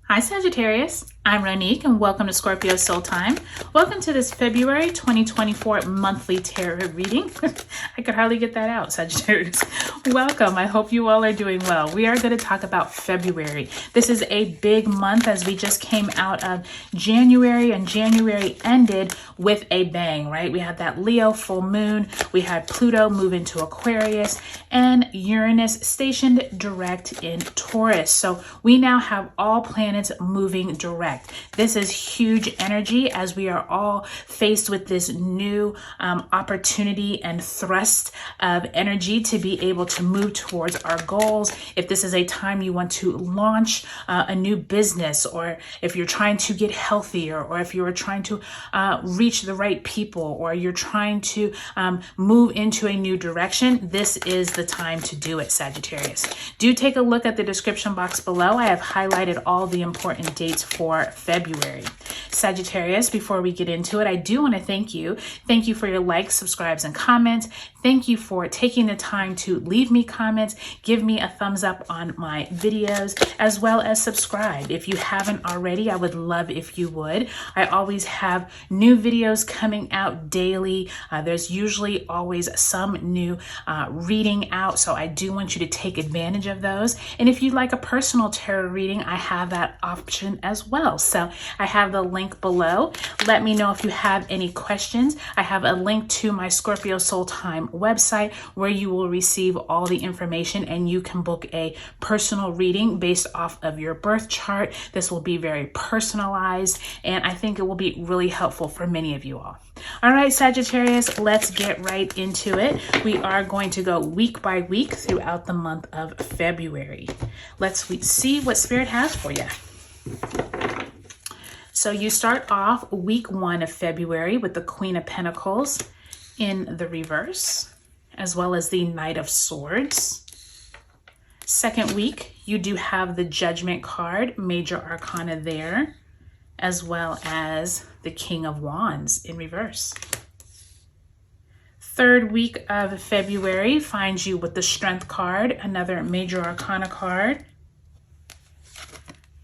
Hi Sagittarius, I'm Ronique and welcome to Scorpio Soul Time. Welcome to this February 2024 monthly tarot reading. I could hardly get that out, Sagittarius. Welcome, I hope you all are doing well. We are going to talk about February. This is a big month as we just came out of January, and January ended with a bang, right? We had that Leo full moon, we had Pluto move into Aquarius, and Uranus stationed direct in Taurus. So we now have all planets moving direct. This is huge energy as we are all faced with this new opportunity and thrust of energy to be able to move towards our goals. If this is a time you want to launch a new business, or if you're trying to get healthier, or if you are trying to reach the right people, or you're trying to move into a new direction, this is the time to do it, Sagittarius. Do take a look at the description box below. I have highlighted all the important dates for February. Sagittarius, before we get into it, I do want to thank you. Thank you for your likes, subscribes, and comments. Thank you for taking the time to leave me comments, give me a thumbs up on my videos, as well as subscribe. If you haven't already, I would love if you would. I always have new videos coming out daily. There's usually always some new reading out, so I do want you to take advantage of those. And if you'd like a personal tarot reading, I have that option as well. So I have the link below. Let me know if you have any questions. I have a link to my Scorpio Soul Time website where you will receive all the information and you can book a personal reading based off of your birth chart. This will be very personalized, and I think it will be really helpful for many of you all. All right, Sagittarius, let's get right into it. We are going to go week by week throughout the month of February. Let's see what Spirit has for you. So you start off week 1 of February with the Queen of Pentacles in the reverse, as well as the Knight of Swords. Second week, you do have the Judgment card, Major Arcana there, as well as the King of Wands in reverse. Third week of February finds you with the Strength card, another Major Arcana card,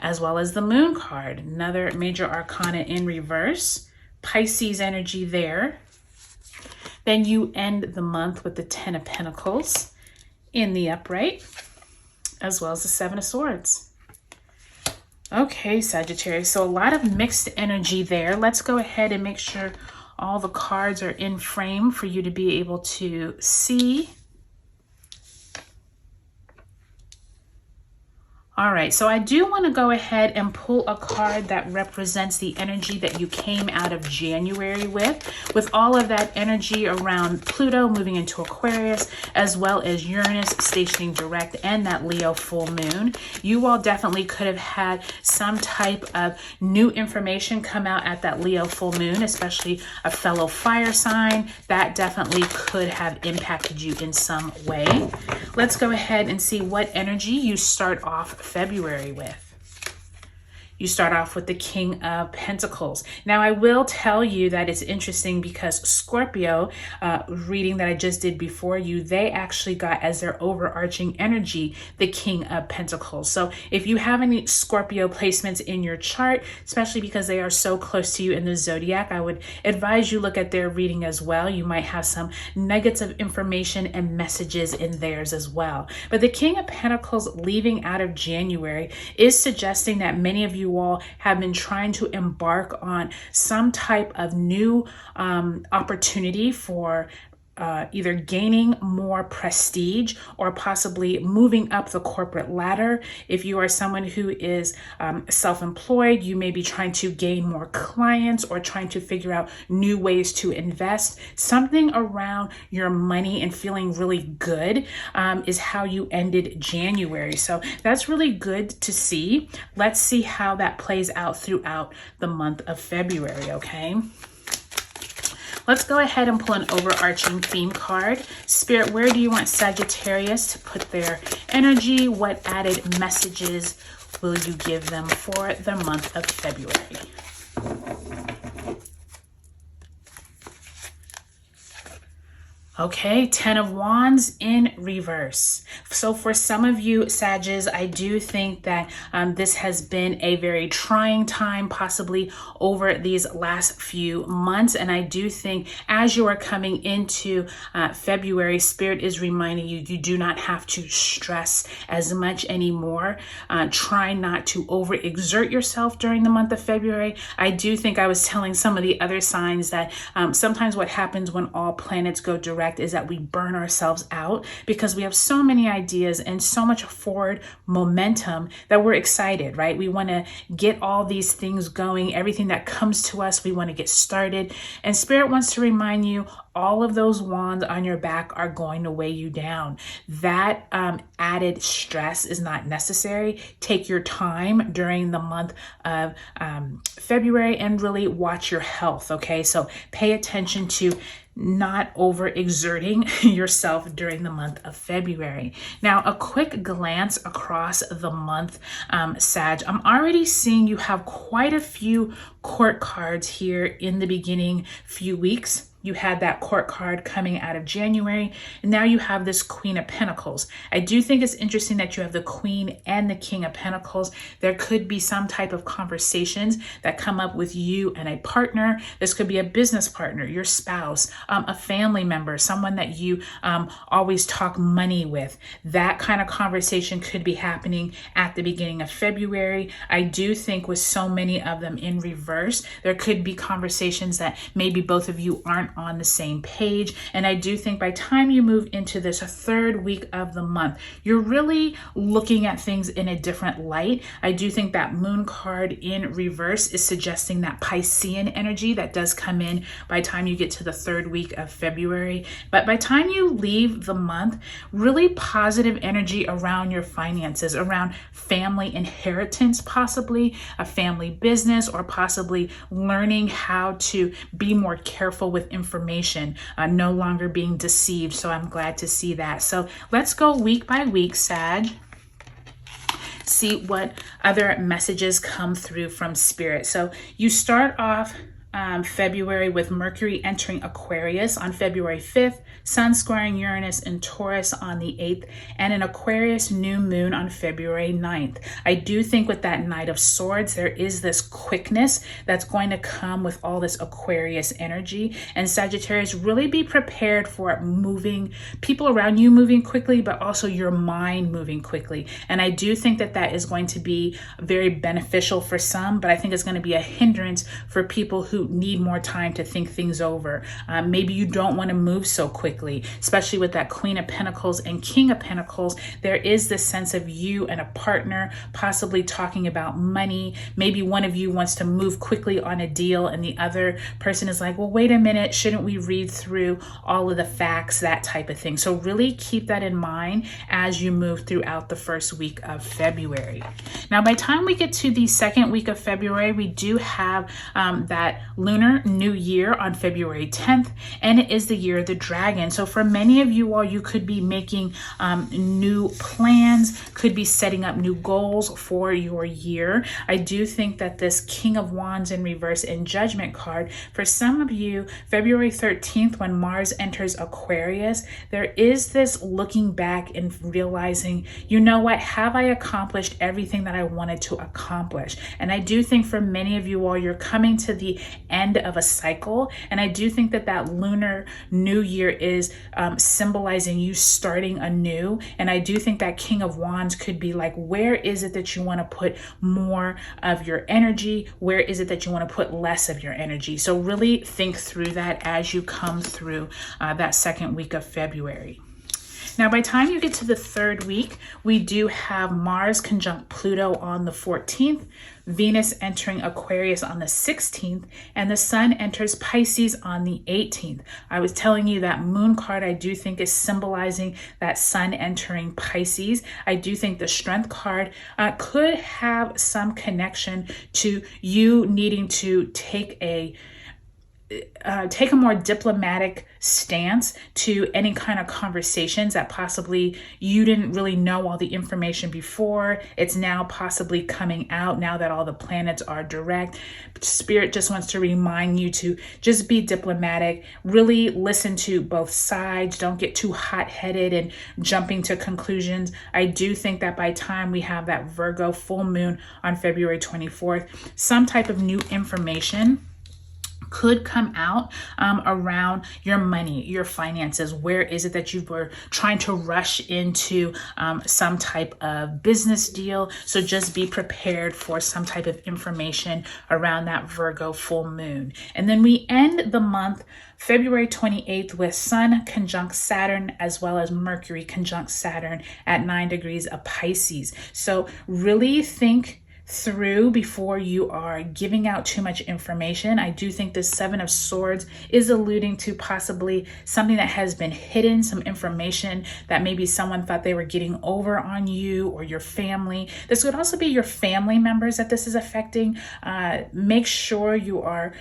as well as the Moon card, another Major Arcana in reverse, Pisces energy there. Then you end the month with the 10 of Pentacles in the upright, as well as the 7 of Swords. Okay, Sagittarius, so a lot of mixed energy there. Let's go ahead and make sure all the cards are in frame for you to be able to see. All right, so I do want to go ahead and pull a card that represents the energy that you came out of January with all of that energy around Pluto moving into Aquarius, as well as Uranus stationing direct and that Leo full moon. You all definitely could have had some type of new information come out at that Leo full moon, especially a fellow fire sign. That definitely could have impacted you in some way. Let's go ahead and see what energy you start off February with. You start off with the King of Pentacles. Now, I will tell you that it's interesting because Scorpio reading that I just did before you, they actually got as their overarching energy, the King of Pentacles. So if you have any Scorpio placements in your chart, especially because they are so close to you in the zodiac, I would advise you look at their reading as well. You might have some nuggets of information and messages in theirs as well. But the King of Pentacles leaving out of January is suggesting that many of you all have been trying to embark on some type of new opportunity for either gaining more prestige or possibly moving up the corporate ladder. If you are someone who is self-employed, you may be trying to gain more clients or trying to figure out new ways to invest. Something around your money and feeling really good is how you ended January. So that's really good to see. Let's see how that plays out throughout the month of February, okay? Let's go ahead and pull an overarching theme card. Spirit, where do you want Sagittarius to put their energy? What added messages will you give them for the month of February? Okay, 10 of Wands in reverse. So for some of you, Sagittarius, I do think that this has been a very trying time, possibly over these last few months. And I do think as you are coming into February, Spirit is reminding you, you do not have to stress as much anymore. Try not to overexert yourself during the month of February. I do think I was telling some of the other signs that sometimes what happens when all planets go direct is that we burn ourselves out because we have so many ideas and so much forward momentum that we're excited, right? We want to get all these things going, everything that comes to us, we want to get started. And Spirit wants to remind you, all of those wands on your back are going to weigh you down. That added stress is not necessary. Take your time during the month of February and really watch your health, okay? So pay attention to not overexerting yourself during the month of February. Now, a quick glance across the month, Sag. I'm already seeing you have quite a few court cards here in the beginning few weeks. You had that court card coming out of January, and now you have this Queen of Pentacles. I do think it's interesting that you have the Queen and the King of Pentacles. There could be some type of conversations that come up with you and a partner. This could be a business partner, your spouse, a family member, someone that you always talk money with. That kind of conversation could be happening at the beginning of February. I do think with so many of them in reverse, there could be conversations that maybe both of you aren't on the same page. And I do think by the time you move into this third week of the month, you're really looking at things in a different light. I do think that Moon card in reverse is suggesting that Piscean energy that does come in by the time you get to the third week of February. But by the time you leave the month, really positive energy around your finances, around family inheritance, possibly a family business, or possibly learning how to be more careful with information, no longer being deceived. So I'm glad to see that. So let's go week by week, Sag. See what other messages come through from Spirit. So you start off February with Mercury entering Aquarius on February 5th, Sun squaring Uranus in Taurus on the 8th, and an Aquarius new moon on February 9th. I do think with that Knight of Swords, there is this quickness that's going to come with all this Aquarius energy. And Sagittarius, really be prepared for moving, people around you moving quickly, but also your mind moving quickly. And I do think that that is going to be very beneficial for some, but I think it's going to be a hindrance for people who need more time to think things over. Maybe you don't want to move so quickly, especially with that Queen of Pentacles and King of Pentacles. There is this sense of you and a partner possibly talking about money. Maybe one of you wants to move quickly on a deal and the other person is like, well, wait a minute, shouldn't we read through all of the facts, that type of thing. So really keep that in mind as you move throughout the first week of February. Now, by the time we get to the second week of February, we do have that Lunar New Year on February 10th, and it is the year of the dragon. So for many of you all, you could be making new plans, could be setting up new goals for your year. I do think that this King of Wands in reverse and Judgment card, for some of you, February 13th, when Mars enters Aquarius, there is this looking back and realizing, you know what, have I accomplished everything that I wanted to accomplish? And I do think for many of you all, you're coming to the end of a cycle. And I do think that that Lunar New Year is symbolizing you starting anew. And I do think that King of Wands could be like, where is it that you want to put more of your energy? Where is it that you want to put less of your energy? So really think through that as you come through that second week of February. Now, by the time you get to the third week, we do have Mars conjunct Pluto on the 14th, Venus entering Aquarius on the 16th, and the Sun enters Pisces on the 18th. I was telling you that Moon card I do think is symbolizing that Sun entering Pisces. I do think the Strength card could have some connection to you needing to take a take a more diplomatic stance to any kind of conversations that possibly you didn't really know all the information before. It's now possibly coming out now that all the planets are direct. Spirit just wants to remind you to just be diplomatic, really listen to both sides. Don't get too hot-headed and jumping to conclusions. I do think that by time we have that Virgo full moon on February 24th, some type of new information could come out around your money, your finances. Where is it that you were trying to rush into some type of business deal? So just be prepared for some type of information around that Virgo full moon. And then we end the month February 28th with Sun conjunct Saturn, as well as Mercury conjunct Saturn at 9 degrees of Pisces. So really think through before you are giving out too much information. I do think this Seven of Swords is alluding to possibly something that has been hidden, some information that maybe someone thought they were getting over on you or your family. This could also be your family members that this is affecting. Make sure you are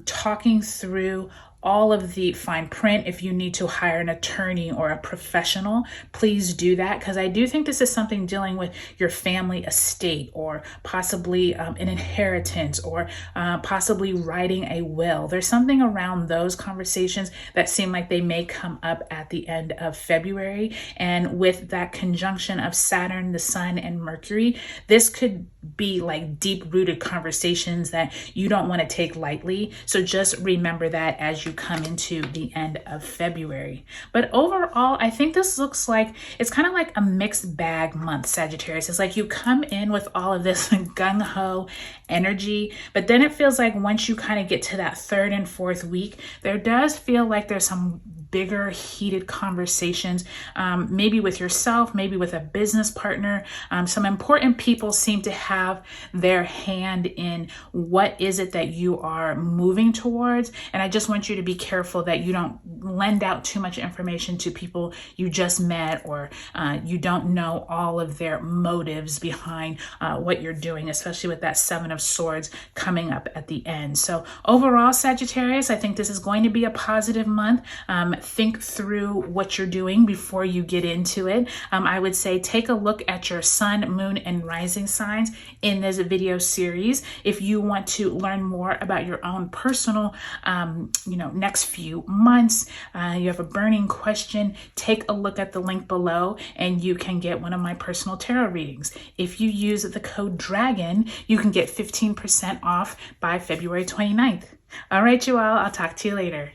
talking through all of the fine print. If you need to hire an attorney or a professional, please do that, because I do think this is something dealing with your family estate, or possibly an inheritance, or possibly writing a will. There's something around those conversations that seem like they may come up at the end of February. And with that conjunction of Saturn, the Sun, and Mercury, this could be like deep-rooted conversations that you don't want to take lightly. So just remember that as you come into the end of February. But overall, I think this looks like it's kind of like a mixed bag month, Sagittarius. It's like you come in with all of this gung-ho energy, but then it feels like once you kind of get to that third and fourth week, there does feel like there's some bigger heated conversations, maybe with yourself, maybe with a business partner. Some important people seem to have their hand in what is it that you are moving towards. And I just want you to be careful that you don't lend out too much information to people you just met, or you don't know all of their motives behind what you're doing, especially with that Seven of Swords coming up at the end. So overall, Sagittarius, I think this is going to be a positive month. Think through what you're doing before you get into it. I would say take a look at your sun, moon, and rising signs in this video series. If you want to learn more about your own personal, next few months, you have a burning question, take a look at the link below and you can get one of my personal tarot readings. If you use the code DRAGON, you can get 15% off by February 29th. All right, you all, I'll talk to you later.